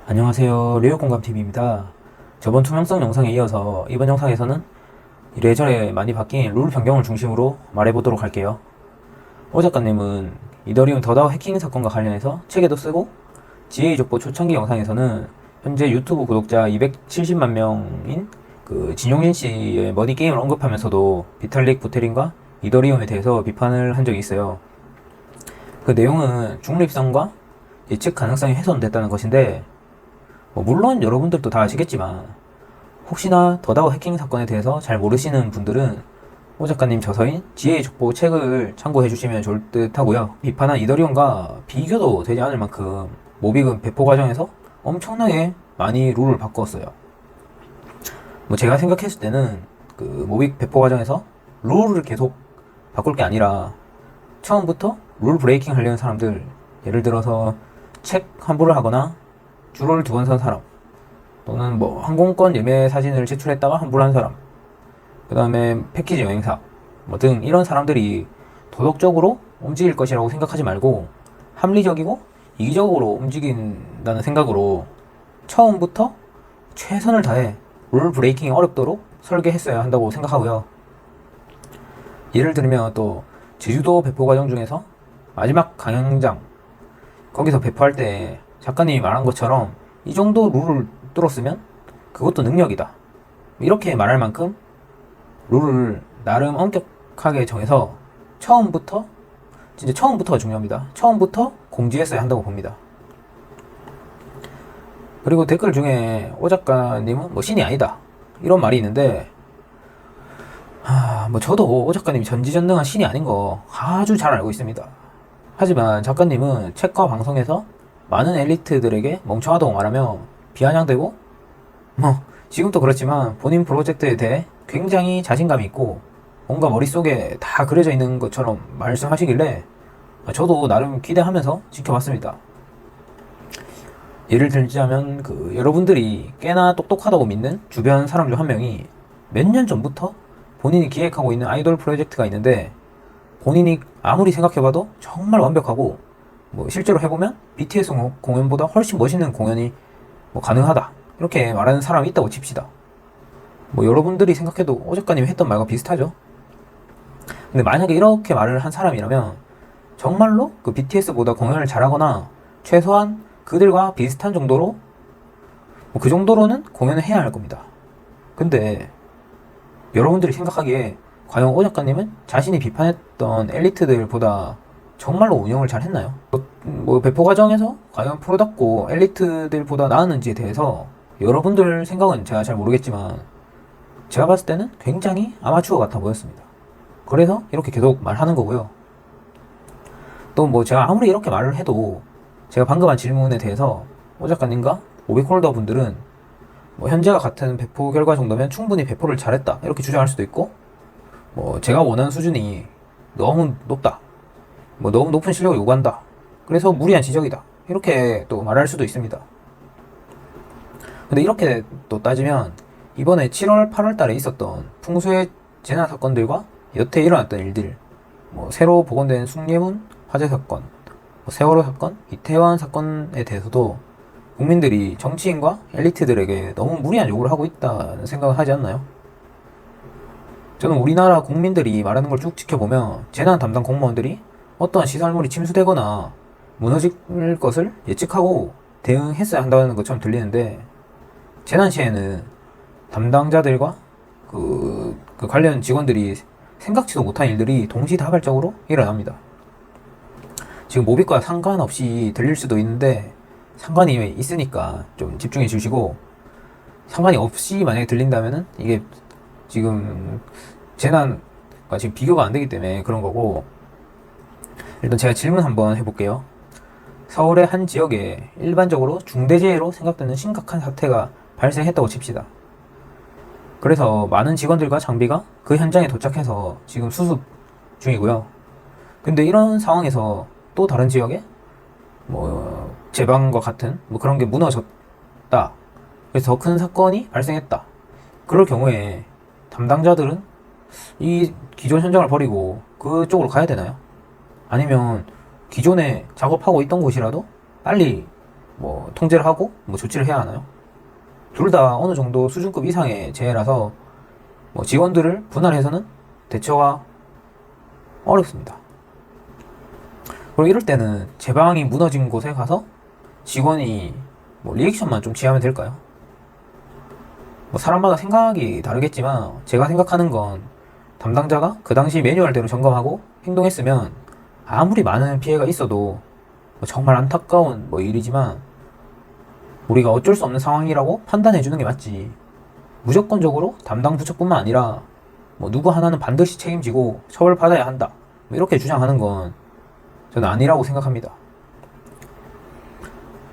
안녕하세요. 리얼공감TV입니다. 저번 투명성 영상에 이어서 이번 영상에서는 이래저래 많이 바뀐 룰 변경을 중심으로 말해보도록 할게요. 오 작가님은 이더리움 더다오 해킹 사건과 관련해서 책에도 쓰고 GA 족보 초창기 영상에서는 현재 유튜브 구독자 270만 명인 진용진 씨의 머니 게임을 언급하면서도 비탈릭 부테린과 이더리움에 대해서 비판을 한 적이 있어요. 그 내용은 중립성과 예측 가능성이 훼손됐다는 것인데, 물론 여러분들도 다 아시겠지만 혹시나 더다오 해킹 사건에 대해서 잘 모르시는 분들은 오 작가님 저서인 지혜의 족보 책을 참고해 주시면 좋을 듯 하고요. 비판한 이더리움과 비교도 되지 않을 만큼 모비금 배포 과정에서 엄청나게 많이 룰을 바꿨어요. 제가 생각했을 때는 모빅 배포 과정에서 룰을 계속 바꿀 게 아니라 처음부터 룰 브레이킹 하려는 사람들, 예를 들어서 책 환불을 하거나 줄을 2번 산 사람, 또는 항공권 예매 사진을 제출했다가 환불한 사람, 그 다음에 패키지 여행사 등 이런 사람들이 도덕적으로 움직일 것이라고 생각하지 말고 합리적이고 이기적으로 움직인다는 생각으로 처음부터 최선을 다해 룰 브레이킹이 어렵도록 설계했어야 한다고 생각하고요. 예를 들면 또 제주도 배포 과정 중에서 마지막 강연장 거기서 배포할 때 작가님이 말한 것처럼 이 정도 룰을 뚫었으면 그것도 능력이다, 이렇게 말할 만큼 룰을 나름 엄격하게 정해서 처음부터, 진짜 처음부터가 중요합니다. 처음부터 공지했어야 한다고 봅니다. 그리고 댓글 중에 오 작가님은 신이 아니다 이런 말이 있는데, 저도 오 작가님이 전지전능한 신이 아닌 거 아주 잘 알고 있습니다. 하지만 작가님은 책과 방송에서 많은 엘리트들에게 멍청하다고 말하며 비아냥대고, 지금도 그렇지만 본인 프로젝트에 대해 굉장히 자신감이 있고 뭔가 머릿속에 다 그려져 있는 것처럼 말씀하시길래 저도 나름 기대하면서 지켜봤습니다. 예를 들자면 여러분들이 꽤나 똑똑하다고 믿는 주변 사람 중 한 명이 몇 년 전부터 본인이 기획하고 있는 아이돌 프로젝트가 있는데, 본인이 아무리 생각해봐도 정말 완벽하고 실제로 해보면 BTS 공연보다 훨씬 멋있는 공연이 가능하다, 이렇게 말하는 사람이 있다고 칩시다. 여러분들이 생각해도 오 작가님이 했던 말과 비슷하죠. 근데 만약에 이렇게 말을 한 사람이라면 정말로 BTS보다 공연을 잘하거나 최소한 그들과 비슷한 정도로 그 정도로는 공연을 해야 할 겁니다. 근데 여러분들이 생각하기에 과연 오 작가님은 자신이 비판했던 엘리트들보다 정말로 운영을 잘 했나요? 배포 과정에서 과연 프로답고 엘리트들보다 나았는지에 대해서 여러분들 생각은 제가 잘 모르겠지만 제가 봤을 때는 굉장히 아마추어 같아 보였습니다. 그래서 이렇게 계속 말하는 거고요. 또 제가 아무리 이렇게 말을 해도 제가 방금 한 질문에 대해서 오 작가님과 오비콜더 분들은 현재와 같은 배포 결과 정도면 충분히 배포를 잘했다, 이렇게 주장할 수도 있고, 제가 원하는 수준이 너무 높다, 너무 높은 실력을 요구한다, 그래서 무리한 지적이다, 이렇게 또 말할 수도 있습니다. 근데 이렇게 또 따지면 이번에 7월 8월 달에 있었던 풍수의 재난 사건들과 여태 일어났던 일들, 새로 복원된 숭례문 화재 사건, 세월호 사건, 이태원 사건에 대해서도 국민들이 정치인과 엘리트들에게 너무 무리한 요구를 하고 있다는 생각을 하지 않나요? 저는 우리나라 국민들이 말하는 걸 쭉 지켜보면 재난 담당 공무원들이 어떠한 시설물이 침수되거나 무너질 것을 예측하고 대응했어야 한다는 것처럼 들리는데, 재난 시에는 담당자들과 관련 직원들이 생각지도 못한 일들이 동시다발적으로 일어납니다. 지금 모빅과 상관없이 들릴 수도 있는데 상관이 있으니까 좀 집중해 주시고, 상관이 없이 만약에 들린다면은 이게 지금 재난과 지금 비교가 안 되기 때문에 그런 거고, 일단 제가 질문 한번 해볼게요. 서울의 한 지역에 일반적으로 중대재해로 생각되는 심각한 사태가 발생했다고 칩시다. 그래서 많은 직원들과 장비가 그 현장에 도착해서 지금 수습 중이고요. 근데 이런 상황에서 또 다른 지역에 제방과 같은 그런 게 무너졌다, 그래서 더 큰 사건이 발생했다. 그럴 경우에 담당자들은 이 기존 현장을 버리고 그쪽으로 가야 되나요? 아니면 기존에 작업하고 있던 곳이라도 빨리 뭐 통제를 하고 뭐 조치를 해야 하나요? 둘 다 어느 정도 수준급 이상의 재해라서 뭐 직원들을 분할해서는 대처가 어렵습니다. 그리고 이럴 때는 제방이 무너진 곳에 가서 직원이 뭐 리액션만 좀 취하면 될까요? 뭐 사람마다 생각이 다르겠지만 제가 생각하는 건 담당자가 그 당시 매뉴얼대로 점검하고 행동했으면 아무리 많은 피해가 있어도 뭐 정말 안타까운 뭐 일이지만 우리가 어쩔 수 없는 상황이라고 판단해주는 게 맞지. 무조건적으로 담당 부처뿐만 아니라 뭐 누구 하나는 반드시 책임지고 처벌받아야 한다. 뭐 이렇게 주장하는 건 저는 아니라고 생각합니다.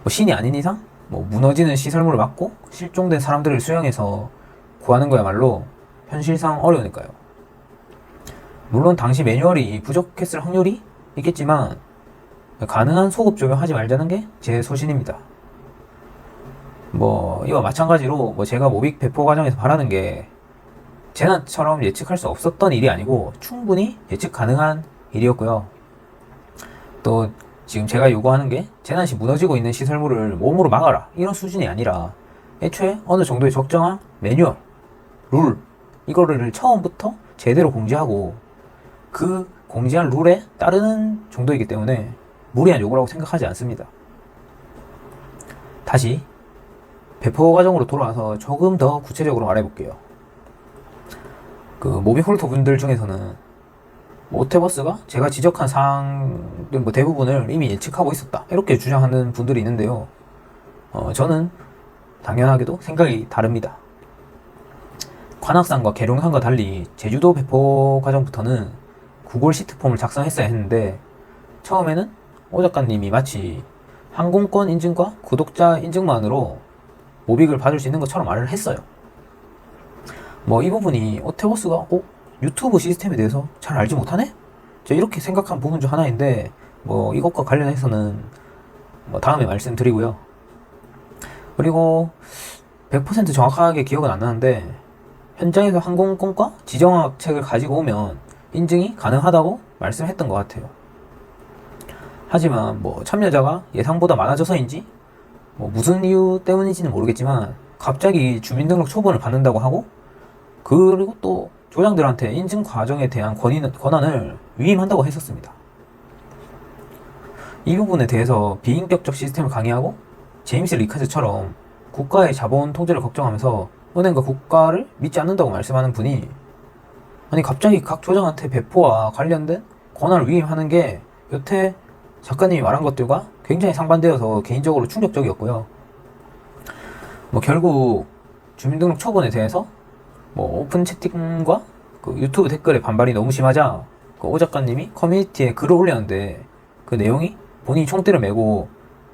뭐 신이 아닌 이상 뭐 무너지는 시설물을 막고 실종된 사람들을 수용해서 구하는 거야말로 현실상 어려우니까요. 물론 당시 매뉴얼이 부족했을 확률이 있겠지만 가능한 소급 적용하지 말자는 게 제 소신입니다. 뭐 이와 마찬가지로 뭐 제가 모빅 배포 과정에서 바라는 게 재난처럼 예측할 수 없었던 일이 아니고 충분히 예측 가능한 일이었고요. 또 지금 제가 요구하는 게 재난 시 무너지고 있는 시설물을 몸으로 막아라 이런 수준이 아니라 애초에 어느 정도의 적정한 매뉴얼, 룰 이거를 처음부터 제대로 공지하고 그 공지한 룰에 따르는 정도이기 때문에 무리한 요구라고 생각하지 않습니다. 다시 배포 과정으로 돌아와서 조금 더 구체적으로 말해볼게요. 그 모빅 홀더 분들 중에서는 오테버스가 제가 지적한 사항들 뭐 대부분을 이미 예측하고 있었다 이렇게 주장하는 분들이 있는데요. 저는 당연하게도 생각이 다릅니다. 관악산과 계룡산과 달리 제주도 배포 과정부터는 구글 시트폼을 작성했어야 했는데 처음에는 오 작가님이 마치 항공권 인증과 구독자 인증만으로 모빅을 받을 수 있는 것처럼 말을 했어요. 뭐 이 부분이 오테버스가 유튜브 시스템에 대해서 잘 알지 못하네? 제가 이렇게 생각한 부분 중 하나인데 뭐 이것과 관련해서는 뭐 다음에 말씀드리고요. 그리고 100% 정확하게 기억은 안 나는데 현장에서 항공권과 지정학책을 가지고 오면 인증이 가능하다고 말씀했던 것 같아요. 하지만 뭐 참여자가 예상보다 많아져서인지 뭐 무슨 이유 때문인지는 모르겠지만 갑자기 주민등록 초본을 받는다고 하고 그리고 또 조장들한테 인증 과정에 대한 권한을 위임한다고 했었습니다. 이 부분에 대해서 비인격적 시스템을 강의하고 제임스 리카즈처럼 국가의 자본 통제를 걱정하면서 은행과 국가를 믿지 않는다고 말씀하는 분이 아니 갑자기 각 조장한테 배포와 관련된 권한을 위임하는 게 여태 작가님이 말한 것들과 굉장히 상반되어서 개인적으로 충격적이었고요. 뭐 결국 주민등록 초본에 대해서 뭐 오픈 채팅과 그 유튜브 댓글에 반발이 너무 심하자 그 오 작가님이 커뮤니티에 글을 올렸는데 그 내용이 본인이 총대를 메고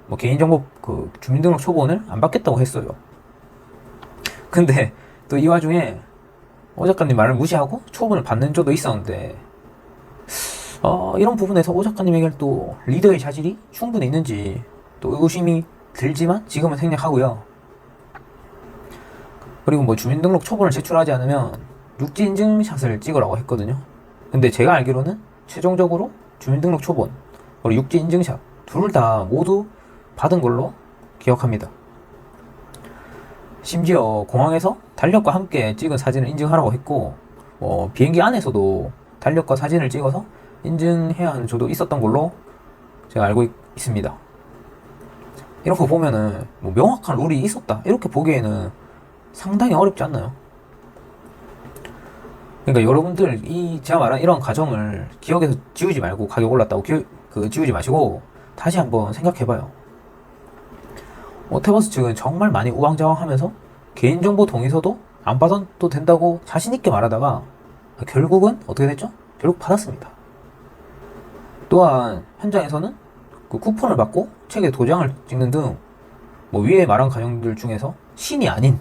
뭐 개인정보 그 주민등록 초본을 안 받겠다고 했어요. 근데 또 이 와중에 오 작가님 말을 무시하고 초본을 받는 조도 있었는데 이런 부분에서 오 작가님에게 또 리더의 자질이 충분히 있는지 또 의구심이 들지만 지금은 생략하고요. 그리고 뭐 주민등록 초본을 제출하지 않으면 육지 인증샷을 찍으라고 했거든요. 근데 제가 알기로는 최종적으로 주민등록 초본 그리고 육지 인증샷 둘 다 모두 받은 걸로 기억합니다. 심지어 공항에서 달력과 함께 찍은 사진을 인증하라고 했고 비행기 안에서도 달력과 사진을 찍어서 인증해야 하는 조도 있었던 걸로 제가 알고 있습니다. 이런 거 보면은 뭐 명확한 룰이 있었다 이렇게 보기에는 상당히 어렵지 않나요? 그러니까 여러분들 제가 말한 이런 과정을 기억에서 지우지 말고 가격 올랐다고 지우지 마시고 다시 한번 생각해봐요. 오테버스 측은 정말 많이 우왕좌왕하면서 개인정보 동의서도 안 받아도 된다고 자신있게 말하다가 결국은 어떻게 됐죠? 결국 받았습니다. 또한 현장에서는 그 쿠폰을 받고 책에 도장을 찍는 등 뭐 위에 말한 과정들 중에서 신이 아닌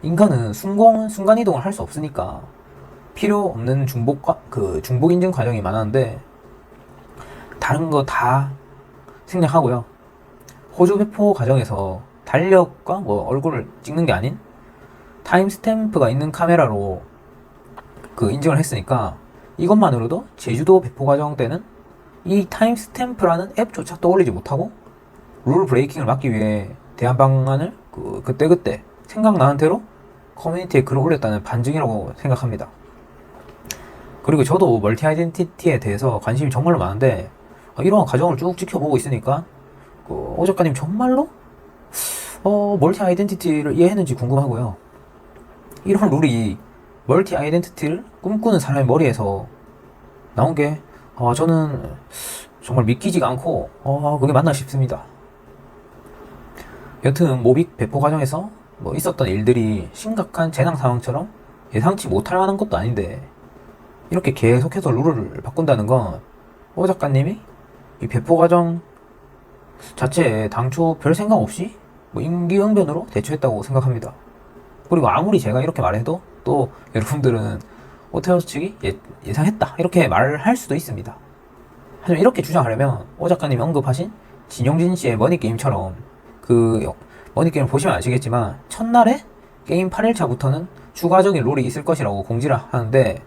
인간은 순간이동을 할 수 없으니까 필요 없는 중복 인증 과정이 많았는데 다른 거 다 생략하고요. 호주 배포 과정에서 달력과 뭐 얼굴을 찍는 게 아닌 타임스탬프가 있는 카메라로 그 인증을 했으니까 이것만으로도 제주도 배포 과정 때는 이 타임스탬프라는 앱조차 떠올리지 못하고 룰 브레이킹을 막기 위해 대안 방안을 그때그때 생각나는 대로 커뮤니티에 글을 올렸다는 반증이라고 생각합니다. 그리고 저도 멀티 아이덴티티에 대해서 관심이 정말로 많은데 이러한 과정을 쭉 지켜보고 있으니까 오 작가님 정말로 멀티 아이덴티티를 이해했는지 궁금하고요. 이런 룰이 멀티 아이덴티티를 꿈꾸는 사람의 머리에서 나온 게 저는 정말 믿기지가 않고 그게 맞나 싶습니다. 여튼 모빅 배포 과정에서 있었던 일들이 심각한 재난 상황처럼 예상치 못할 만한 것도 아닌데 이렇게 계속해서 룰을 바꾼다는 건 오 작가님이 이 배포 과정 자체에 당초 별 생각 없이 임기응변으로 대처했다고 생각합니다. 그리고 아무리 제가 이렇게 말해도 또 여러분들은 오테오스 측이 예상했다 이렇게 말을 할 수도 있습니다. 하지만 이렇게 주장하려면 오 작가님이 언급하신 진용진 씨의 머니게임처럼 머니게임을 보시면 아시겠지만 첫날에 게임 8일차부터는 추가적인 룰이 있을 것이라고 공지를 하는데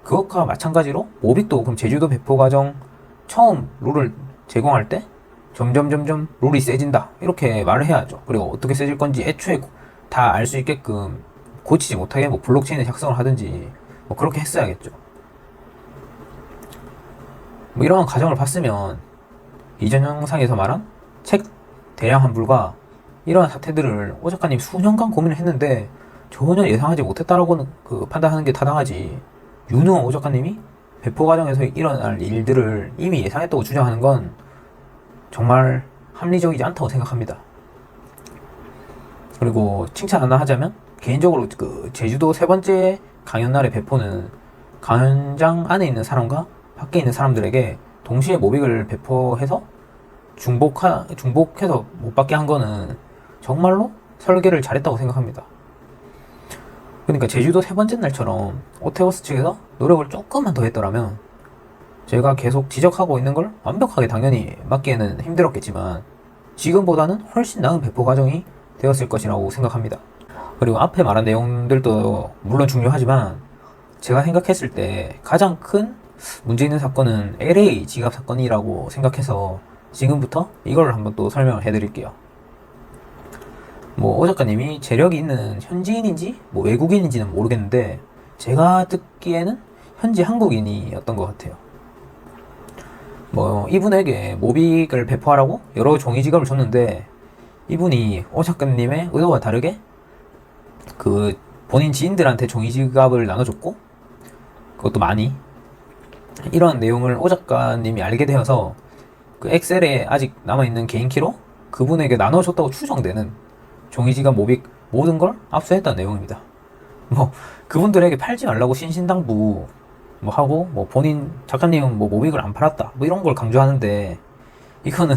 그것과 마찬가지로 모빅도 그럼 제주도 배포 과정 처음 룰을 제공할 때 점점 룰이 세진다 이렇게 말을 해야죠. 그리고 어떻게 세질 건지 애초에 다 알 수 있게끔 고치지 못하게 블록체인에 작성을 하든지 그렇게 했어야겠죠. 이러한 과정을 봤으면 이전 영상에서 말한 책 대량 환불과 이러한 사태들을 오 작가님 수년간 고민을 했는데 전혀 예상하지 못했다라고는 판단하는 게 타당하지, 유능한 오 작가님이 배포 과정에서 일어날 일들을 이미 예상했다고 주장하는 건 정말 합리적이지 않다고 생각합니다. 그리고 칭찬 하나 하자면 개인적으로 제주도 세 번째 강연날의 배포는 강연장 안에 있는 사람과 밖에 있는 사람들에게 동시에 모빅을 배포해서 중복해서 못 받게 한 거는 정말로 설계를 잘했다고 생각합니다. 그러니까 제주도 세 번째 날처럼 오테오스 측에서 노력을 조금만 더 했더라면 제가 계속 지적하고 있는 걸 완벽하게 당연히 막기에는 힘들었겠지만 지금보다는 훨씬 나은 배포 과정이 되었을 것이라고 생각합니다. 그리고 앞에 말한 내용들도 물론 중요하지만 제가 생각했을 때 가장 큰 문제 있는 사건은 LA 지갑 사건이라고 생각해서 지금부터 이걸 한번 또 설명을 해드릴게요. 오 작가님이 재력이 있는 현지인인지 외국인인지는 모르겠는데 제가 듣기에는 현지 한국인이었던 것 같아요. 이분에게 모빅을 배포하라고 여러 종이 지갑을 줬는데 이분이 오 작가님의 의도와 다르게 본인 지인들한테 종이 지갑을 나눠줬고 그것도 많이, 이런 내용을 오 작가님이 알게 되어서 엑셀에 아직 남아있는 개인키로 그분에게 나눠줬다고 추정되는 종이지갑 모빅 모든 걸 압수했다는 내용입니다. 그분들에게 팔지 말라고 신신당부 하고 본인 작가님은 모빅을 안 팔았다 이런 걸 강조하는데 이거는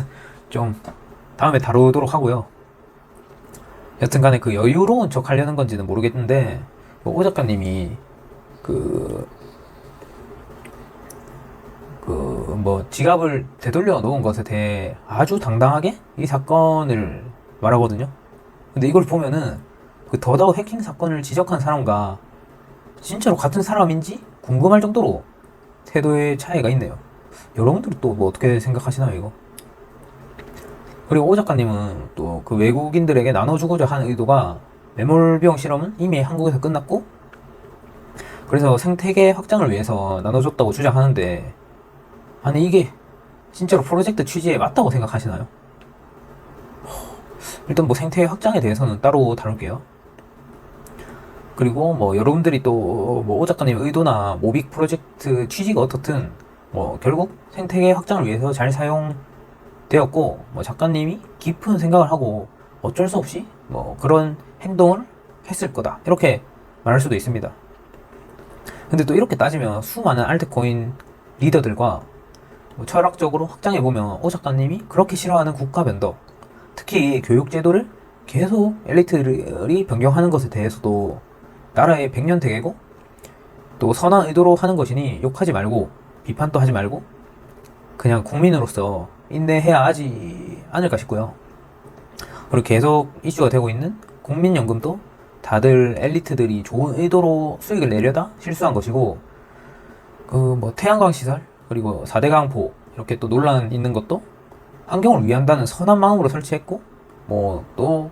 좀 다음에 다루도록 하고요. 여튼간에 여유로운 척 하려는 건지는 모르겠는데 오 작가님이 지갑을 되돌려 놓은 것에 대해 아주 당당하게 이 사건을 말하거든요. 근데 이걸 보면은 더다오 해킹 사건을 지적한 사람과 진짜로 같은 사람인지 궁금할 정도로 태도의 차이가 있네요. 여러분들은 또 어떻게 생각하시나요, 이거? 그리고 오 작가님은 또 외국인들에게 나눠주고자 하는 의도가 매몰비용 실험은 이미 한국에서 끝났고 그래서 생태계 확장을 위해서 나눠줬다고 주장하는데 아니 이게 진짜로 프로젝트 취지에 맞다고 생각하시나요? 일단 생태계 확장에 대해서는 따로 다룰게요. 그리고 여러분들이 또 오 작가님의 의도나 모빅 프로젝트 취지가 어떻든 결국 생태계 확장을 위해서 잘 사용되었고 작가님이 깊은 생각을 하고 어쩔 수 없이 그런 행동을 했을 거다 이렇게 말할 수도 있습니다. 근데 또 이렇게 따지면 수많은 알트코인 리더들과 철학적으로 확장해보면 오 작가님이 그렇게 싫어하는 국가 변덕, 특히 교육제도를 계속 엘리트들이 변경하는 것에 대해서도 나라의 백년대계고 또 선한 의도로 하는 것이니 욕하지 말고 비판도 하지 말고 그냥 국민으로서 인내해야 하지 않을까 싶고요. 그리고 계속 이슈가 되고 있는 국민연금도 다들 엘리트들이 좋은 의도로 수익을 내려다 실수한 것이고 태양광 시설 그리고 4대 강포 이렇게 또 논란 있는 것도 환경을 위한다는 선한 마음으로 설치했고, 뭐 또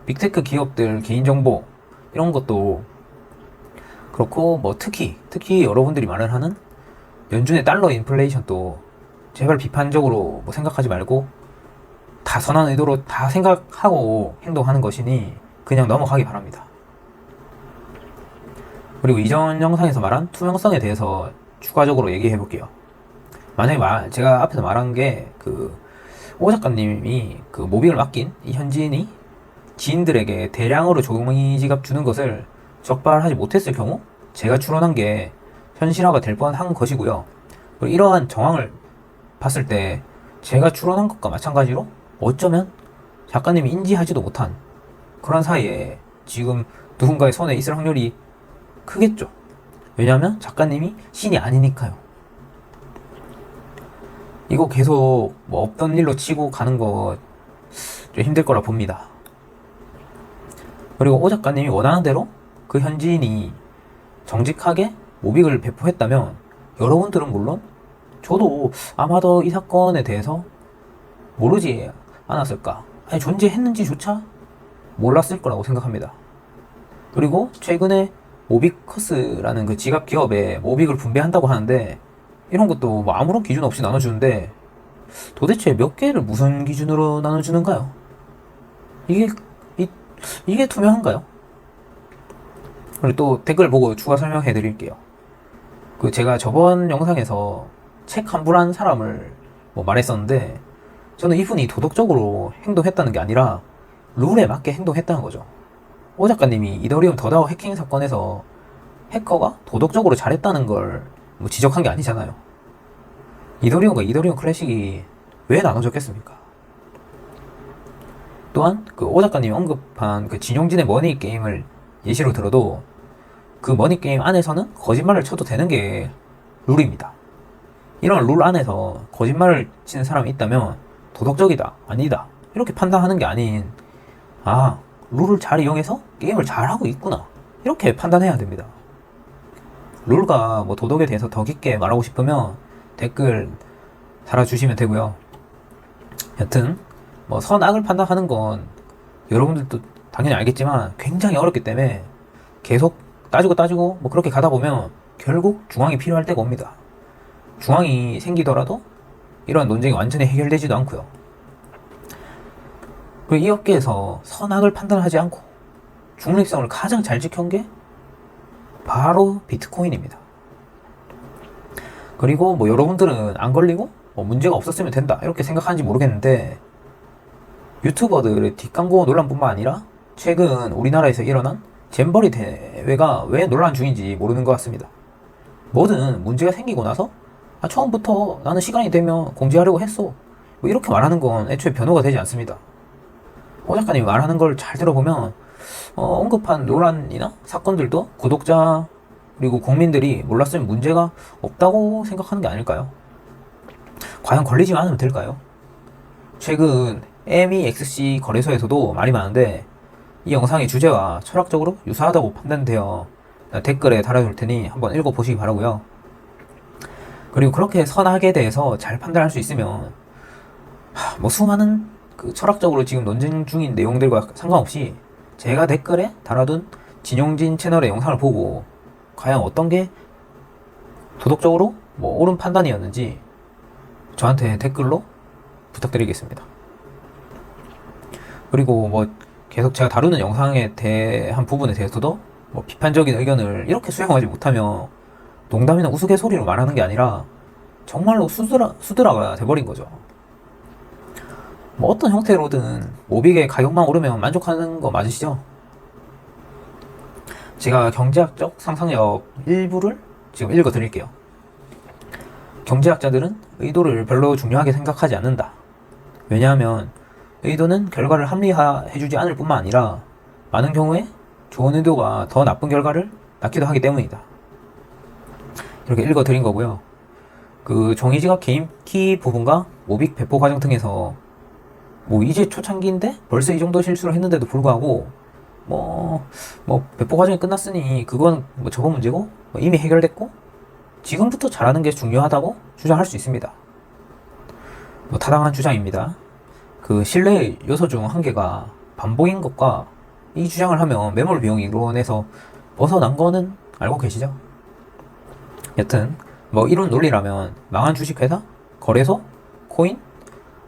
빅테크 기업들 개인정보 이런 것도 그렇고, 뭐 특히 여러분들이 말을 하는 연준의 달러 인플레이션도 제발 비판적으로 뭐 생각하지 말고 다 선한 의도로 다 생각하고 행동하는 것이니 그냥 넘어가기 바랍니다. 그리고 이전 영상에서 말한 투명성에 대해서 추가적으로 얘기해 볼게요. 만약에 제가 앞에서 말한 게 오 작가님이 모빙을 맡긴 이 현지인이 지인들에게 대량으로 종이 지갑 주는 것을 적발하지 못했을 경우 제가 추론한 게 현실화가 될 뻔한 것이고요. 그리고 이러한 정황을 봤을 때 제가 추론한 것과 마찬가지로 어쩌면 작가님이 인지하지도 못한 그런 사이에 지금 누군가의 손에 있을 확률이 크겠죠. 왜냐하면 작가님이 신이 아니니까요. 이거 계속 뭐 없던 일로 치고 가는 거 좀 힘들 거라 봅니다. 그리고 오 작가님이 원하는 대로 그 현지인이 정직하게 모빅을 배포했다면 여러분들은 물론 저도 아마도 이 사건에 대해서 모르지 않았을까, 아니 존재했는지조차 몰랐을 거라고 생각합니다. 그리고 최근에 모빅커스라는 그 지갑 기업에 모빅을 분배한다고 하는데 이런 것도 뭐 아무런 기준 없이 나눠주는데 도대체 몇 개를 무슨 기준으로 나눠주는가요? 이게 투명한가요? 그리고 또 댓글 보고 추가 설명해 드릴게요. 제가 저번 영상에서 책 환불한 사람을 뭐 말했었는데 저는 이분이 도덕적으로 행동했다는 게 아니라 룰에 맞게 행동했다는 거죠. 오 작가님이 이더리움 더다오 해킹 사건에서 해커가 도덕적으로 잘했다는 걸 뭐 지적한 게 아니잖아요. 이더리움과 이더리움 클래식이 왜 나눠졌겠습니까? 또한 오 작가님이 언급한 진용진의 머니 게임을 예시로 들어도 그 머니 게임 안에서는 거짓말을 쳐도 되는 게 룰입니다. 이런 룰 안에서 거짓말을 치는 사람이 있다면 도덕적이다, 아니다 이렇게 판단하는 게 아닌 룰을 잘 이용해서 게임을 잘하고 있구나 이렇게 판단해야 됩니다. 룰과 뭐 도덕에 대해서 더 깊게 말하고 싶으면 댓글 달아주시면 되고요. 여튼 뭐 선악을 판단하는 건 여러분들도 당연히 알겠지만 굉장히 어렵기 때문에 계속 따지고 뭐 그렇게 가다 보면 결국 중앙이 필요할 때가 옵니다. 중앙이 생기더라도 이런 논쟁이 완전히 해결되지도 않고요. 그리고 이 업계에서 선악을 판단하지 않고 중립성을 가장 잘 지킨 게 바로 비트코인입니다. 그리고 뭐 여러분들은 안 걸리고 뭐 문제가 없었으면 된다 이렇게 생각하는지 모르겠는데 유튜버들의 뒷광고 논란뿐만 아니라 최근 우리나라에서 일어난 잼버리 대회가 왜 논란 중인지 모르는 것 같습니다. 뭐든 문제가 생기고 나서 처음부터 나는 시간이 되면 공지하려고 했어 뭐 이렇게 말하는 건 애초에 변호가 되지 않습니다. 오 작가님이 말하는 걸 잘 들어보면 언급한 논란이나 사건들도 구독자 그리고 국민들이 몰랐으면 문제가 없다고 생각하는 게 아닐까요? 과연 걸리지만 않으면 될까요? 최근 MEXC 거래소에서도 말이 많은데 이 영상의 주제와 철학적으로 유사하다고 판단되어 댓글에 달아둘 테니 한번 읽어보시기 바라고요. 그리고 그렇게 선악에 대해서 잘 판단할 수 있으면 뭐 수많은 철학적으로 지금 논쟁 중인 내용들과 상관없이 제가 댓글에 달아둔 진용진 채널의 영상을 보고 과연 어떤 게 도덕적으로 뭐 옳은 판단이었는지 저한테 댓글로 부탁드리겠습니다. 그리고 뭐 계속 제가 다루는 영상에 대한 부분에 대해서도 뭐 비판적인 의견을 이렇게 수용하지 못하면 농담이나 우스갯소리로 말하는 게 아니라 정말로 수드라가 돼버린 거죠. 뭐 어떤 형태로든 모빅의 가격만 오르면 만족하는 거 맞으시죠? 제가 경제학적 상상력 일부를 지금 읽어드릴게요. 경제학자들은 의도를 별로 중요하게 생각하지 않는다. 왜냐하면 의도는 결과를 합리화해주지 않을 뿐만 아니라 많은 경우에 좋은 의도가 더 나쁜 결과를 낳기도 하기 때문이다. 이렇게 읽어드린 거고요. 종이지갑 개인키 부분과 모빅 배포 과정 등에서 뭐 이제 초창기인데 벌써 이 정도 실수를 했는데도 불구하고 뭐 배포 과정이 끝났으니 그건 뭐 저거 문제고 뭐 이미 해결됐고 지금부터 잘하는 게 중요하다고 주장할 수 있습니다. 뭐 타당한 주장입니다. 그 신뢰의 요소 중 한 개가 반복인 것과 이 주장을 하면 매몰 비용 이론에서 벗어난 거는 알고 계시죠? 여튼 뭐 이런 논리라면 망한 주식회사, 거래소, 코인,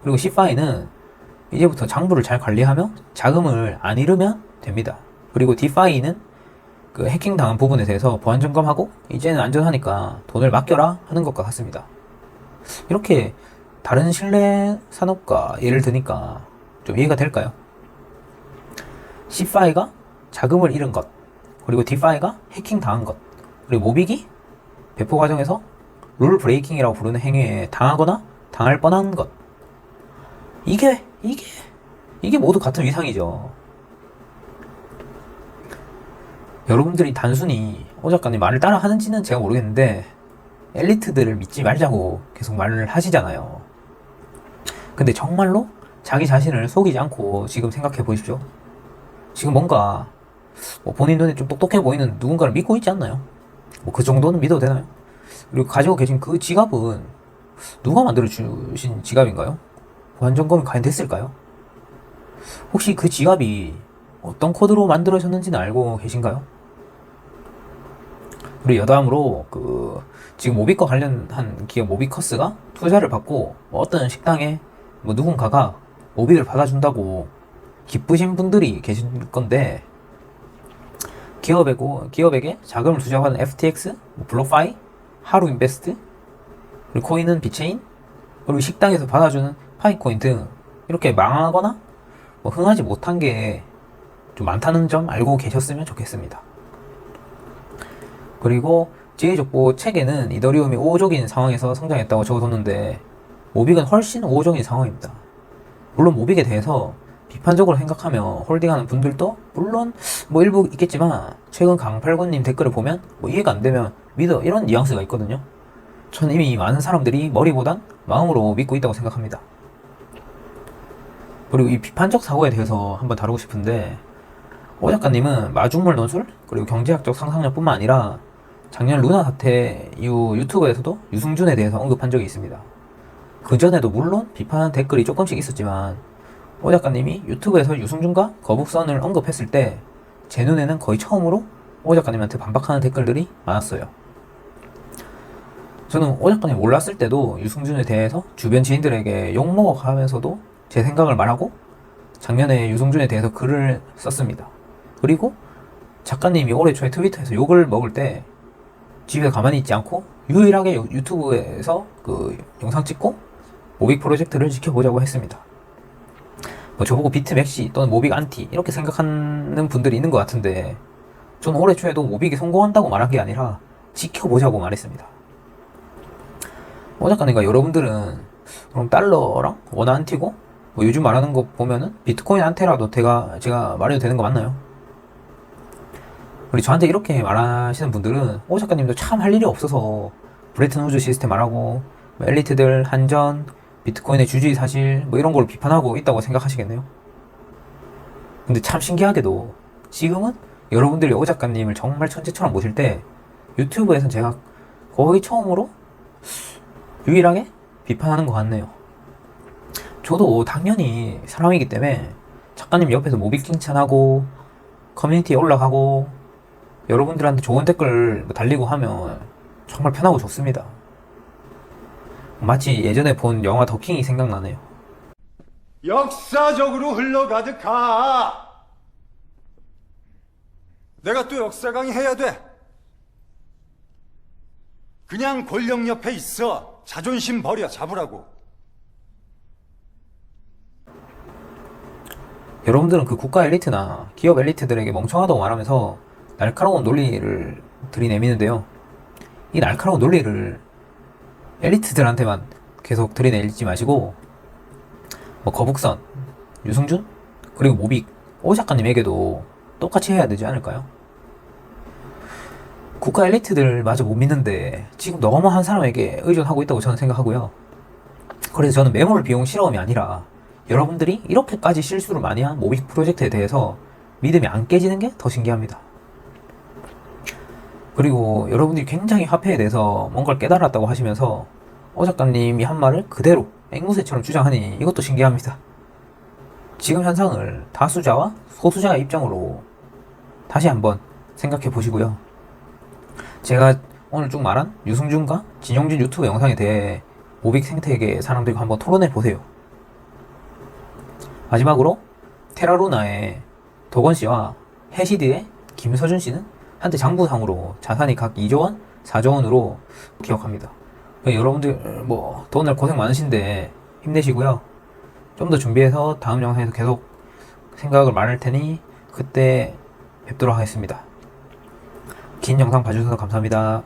그리고 CFI는 이제부터 장부를 잘 관리하며 자금을 안 잃으면 됩니다. 그리고 DeFi는 그 해킹 당한 부분에 대해서 보안 점검하고 이제는 안전하니까 돈을 맡겨라 하는 것과 같습니다. 이렇게 다른 신뢰 산업과 예를 드니까 좀 이해가 될까요? CFI가 자금을 잃은 것, 그리고 DeFi가 해킹 당한 것, 그리고 모빅이 배포 과정에서 룰 브레이킹이라고 부르는 행위에 당하거나 당할 뻔한 것. 이게 모두 같은 위상이죠. 여러분들이 단순히 오 작가님 말을 따라 하는지는 제가 모르겠는데 엘리트들을 믿지 말자고 계속 말을 하시잖아요. 근데 정말로 자기 자신을 속이지 않고 지금 생각해 보십시오. 지금 뭔가 뭐 본인 눈에 좀 똑똑해 보이는 누군가를 믿고 있지 않나요? 뭐 그 정도는 믿어도 되나요? 그리고 가지고 계신 그 지갑은 누가 만들어 주신 지갑인가요? 보안 점검이 과연 됐을까요? 혹시 그 지갑이 어떤 코드로 만들어졌는지는 알고 계신가요? 그리고 여담으로 지금 모빅과 관련한 기업 모비커스가 투자를 받고 뭐 어떤 식당에 뭐 누군가가 모빅을 받아준다고 기쁘신 분들이 계실 건데 기업에게 자금을 투자하는 FTX, 블록파이, 하루인베스트, 그리고 코인은 비체인, 그리고 식당에서 받아주는 파이코인 등 이렇게 망하거나 뭐 흥하지 못한 게 좀 많다는 점 알고 계셨으면 좋겠습니다. 그리고 지혜족보 책에는 이더리움이 우호적인 상황에서 성장했다고 적어뒀는데 모빅은 훨씬 우호적인 상황입니다. 물론 모빅에 대해서 비판적으로 생각하며 홀딩하는 분들도 물론 뭐 일부 있겠지만 최근 강팔군님 댓글을 보면 뭐 이해가 안 되면 믿어 이런 뉘앙스가 있거든요. 전 이미 많은 사람들이 머리보단 마음으로 믿고 있다고 생각합니다. 그리고 이 비판적 사고에 대해서 한번 다루고 싶은데 오 작가님은 마중물 논술 그리고 경제학적 상상력뿐만 아니라 작년 루나 사태 이후 유튜브에서도 유승준에 대해서 언급한 적이 있습니다. 그전에도 물론 비판 댓글이 조금씩 있었지만 오 작가님이 유튜브에서 유승준과 거북선을 언급했을 때 제 눈에는 거의 처음으로 오 작가님한테 반박하는 댓글들이 많았어요. 저는 오 작가님 몰랐을 때도 유승준에 대해서 주변 지인들에게 욕먹어가면서도 제 생각을 말하고 작년에 유승준에 대해서 글을 썼습니다. 그리고 작가님이 올해 초에 트위터에서 욕을 먹을 때 집에 가만히 있지 않고 유일하게 유튜브에서 그 영상 찍고 모빅 프로젝트를 지켜보자고 했습니다. 뭐 저보고 비트 맥시 또는 모빅 안티 이렇게 생각하는 분들이 있는 것 같은데 저는 올해 초에도 모빅이 성공한다고 말한 게 아니라 지켜보자고 말했습니다. 오 작가님과 여러분들은 그럼 달러랑 원 안티고 뭐 요즘 말하는 거 보면은 비트코인 안테라도 제가 말해도 되는 거 맞나요? 우리 저한테 이렇게 말하시는 분들은 오 작가님도 참 할 일이 없어서 브레튼 우즈 시스템 말하고 뭐 엘리트들 한전 비트코인의 주주의 사실 뭐 이런 걸 비판하고 있다고 생각하시겠네요. 근데 참 신기하게도 지금은 여러분들이 오 작가님을 정말 천재처럼 모실 때 유튜브에선 제가 거의 처음으로 유일하게 비판하는 것 같네요. 저도 당연히 사람이기 때문에 작가님 옆에서 모빅 칭찬하고 커뮤니티에 올라가고 여러분들한테 좋은 댓글 달리고 하면 정말 편하고 좋습니다. 마치 예전에 본 영화 더킹이 생각나네요. 역사적으로 흘러가득하. 내가 또 역사 강의해야 돼. 그냥 권력 옆에 있어. 자존심 버려 잡으라고. 여러분들은 그 국가 엘리트나 기업 엘리트들에게 멍청하다고 말하면서 날카로운 논리를 들이내미는데요. 이 날카로운 논리를 엘리트들한테만 계속 들이내지 마시고 뭐 거북선, 유승준, 그리고 모빅, 오 작가님에게도 똑같이 해야 되지 않을까요? 국가 엘리트들마저 못 믿는데 지금 너무 한 사람에게 의존하고 있다고 저는 생각하고요. 그래서 저는 매몰 비용 실험이 아니라 여러분들이 이렇게까지 실수를 많이 한 모빅 프로젝트에 대해서 믿음이 안 깨지는 게 더 신기합니다. 그리고 여러분들이 굉장히 화폐에 대해서 뭔가를 깨달았다고 하시면서 오 작가님이 한 말을 그대로 앵무새처럼 주장하니 이것도 신기합니다. 지금 현상을 다수자와 소수자의 입장으로 다시 한번 생각해 보시고요. 제가 오늘 쭉 말한 유승준과 진용진 유튜브 영상에 대해 모빅 생태계 사람들과 한번 토론해 보세요. 마지막으로 테라루나의 도건 씨와 해시드의 김서준 씨는 한때 장부상으로 자산이 각 2조 원, 4조 원으로 기억합니다. 여러분들 더군다나 고생 많으신데 힘내시고요. 좀 더 준비해서 다음 영상에서 계속 생각을 말할 테니 그때 뵙도록 하겠습니다. 긴 영상 봐주셔서 감사합니다.